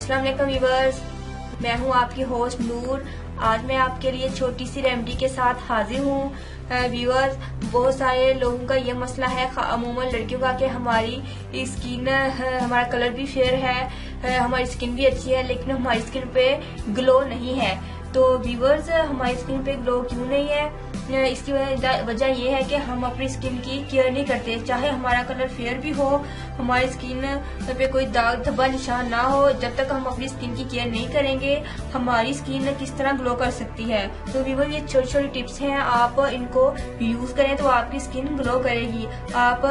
अस्सलाम वालेकुम व्यूअर्स, मैं हूं आपकी होस्ट नूर। आज मैं आपके लिए छोटी सी रेमेडी के साथ हाजिर हूं। व्यूअर्स, बहुत सारे लोगों का ये मसला है, अमूमन लड़कियों का, कि हमारी स्किन, हमारा कलर भी फेयर है, हमारी स्किन भी अच्छी है, लेकिन हमारी स्किन पे ग्लो नहीं है। तो व्यूअर्स, हमारी स्किन पे ग्लो क्यों नहीं है? इसकी वजह यह है कि हम अपनी स्किन की केयर नहीं करते। चाहे हमारा कलर फेयर भी हो, हमारी स्किन पे कोई दाग धब्बा निशान ना हो, जब तक हम अपनी स्किन की केयर नहीं करेंगे, हमारी स्किन किस तरह ग्लो कर सकती है। तो व्यूअर्स, ये छोटी छोटी टिप्स हैं, आप इनको यूज करें तो आपकी स्किन ग्लो करेगी। आप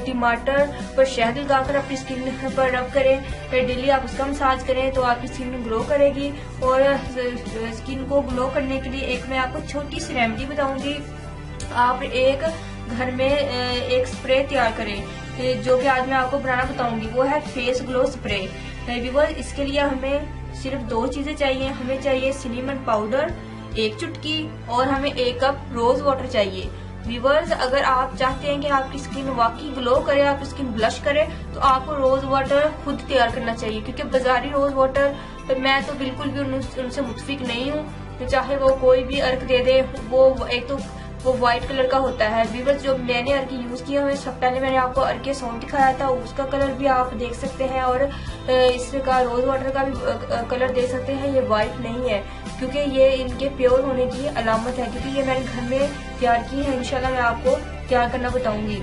टमाटर पर शहद लगाकर अपनी स्किन पर रब करें, डेली आप उसका मसाज करें तो आपकी स्किन ग्लो करेगी। और स्किन को ग्लो करने के लिए एक मैं आपको छोटी सी रेमेडी बताऊंगी। आप एक घर में एक स्प्रे तैयार करें, जो कि आज मैं आपको बनाना बताऊंगी। वो है फेस ग्लो स्प्रे। व्यूअर्स, इसके लिए हमें सिर्फ 2 चीजें चाहिए। हमें चाहिए सिनेमन पाउडर 1 चुटकी, और हमें 1 कप रोज वाटर चाहिए। व्यूअर्स, अगर आप चाहते हैं कि आपकी स्किन वाकई ग्लो करे, आपकी स्किन ब्लश करे, तो आपको रोज वाटर खुद तैयार करना चाहिए। क्योंकि बाजारी रोज वाटर मैं तो बिल्कुल भी उनसे मुतफिक नहीं हूँ। तो चाहे वो कोई भी अर्क दे दे, वो एक तो वो व्हाइट कलर का होता है। व्यूअर्स, जो मैंने अर्क यूज किया है, सब पहले मैंने आपको अर्क के सॉन्ग दिखाया था, उसका कलर भी आप देख सकते हैं, और इसका रोज वाटर का भी कलर देख सकते हैं। ये व्हाइट नहीं है, क्योंकि ये इनके प्योर होने की अलामत है, क्योंकि ये मैंने घर में तैयार की है। इंशाल्लाह मैं आपको तैयार करना बताऊंगी।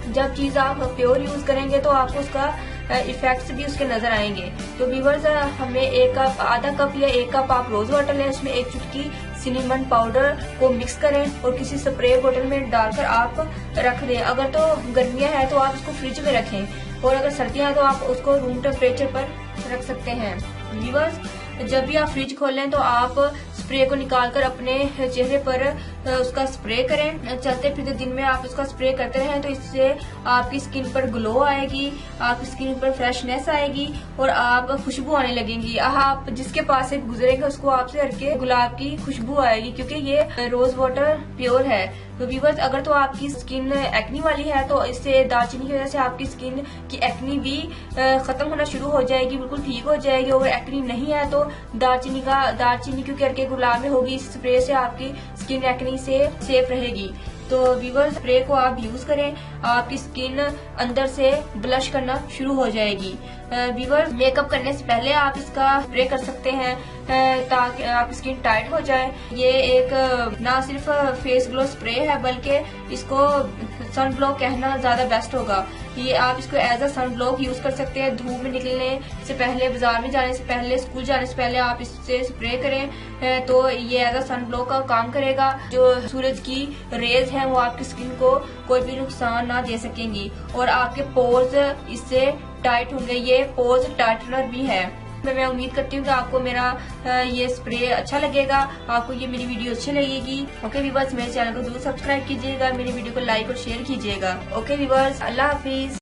जब चीज आप प्योर यूज करेंगे तो आपको उसका इफेक्ट्स भी उसके नजर आएंगे। तो व्यूअर्स, हमें 1 कप, आधा कप या 1 कप आप रोज वाटर लें, उसमें 1 चुटकी सिनेमन पाउडर को मिक्स करें और किसी स्प्रे बोतल में डालकर आप रख दें। अगर तो गर्मियां हैं तो आप उसको फ्रिज में रखें, और अगर सर्दियां हैं तो आप उसको रूम टेम्परेचर पर रख सकते हैं। व्यूअर्स, जब भी आप फ्रिज खोलें तो आप स्प्रे को निकालकर अपने चेहरे पर उसका स्प्रे करें। चलते फिरते दिन में आप उसका स्प्रे करते रहें, तो इससे आपकी स्किन पर ग्लो आएगी, आपकी स्किन पर फ्रेशनेस आएगी, और आप खुशबू आने लगेंगी। आप जिसके पास से गुजरेंगे उसको आपसे हल्के गुलाब की खुशबू आएगी, क्योंकि ये रोज वाटर प्योर है। तो व्यूअर्स, अगर तो आपकी स्किन एक्नी वाली है तो इससे दालचीनी की वजह से आपकी स्किन की एक्नी भी खत्म होना शुरू हो जाएगी, बिल्कुल ठीक हो जाएगी। और एक्नी नहीं है तो दालचीनी क्योंकि अर्के गुलाब में होगी, इस स्प्रे से आपकी स्किन एक्नी से सेफ रहेगी। तो व्यूअर्स, स्प्रे को आप यूज करें, आपकी स्किन अंदर से ब्लश करना शुरू हो जाएगी। व्यूअर्स, मेकअप करने से पहले आप इसका स्प्रे कर सकते हैं, ताकि आपकी स्किन टाइट हो जाए। ये एक ना सिर्फ फेस ग्लो स्प्रे है, बल्कि इसको सन ब्लॉक कहना ज्यादा बेस्ट होगा। ये आप इसको as a sun block use कर सकते हैं। धूप में निकलने से पहले, बाजार में जाने से पहले, स्कूल जाने से पहले आप इससे स्प्रे करें, तो ये एज अ सन ब्लॉक का काम करेगा। जो सूरज की रेज है वो आपकी स्किन को कोई भी नुकसान ना दे सकेंगी, और आपके पोर्स इससे टाइट होंगे। ये पोर्स टाइटनर भी है। मैं उम्मीद करती हूँ कि आपको मेरा ये स्प्रे अच्छा लगेगा, आपको ये मेरी वीडियो अच्छी लगेगी। ओके व्यूअर्स, मेरे चैनल को जरूर सब्सक्राइब कीजिएगा, मेरी वीडियो को लाइक और शेयर कीजिएगा। ओके व्यूअर्स, अल्लाह हाफिज।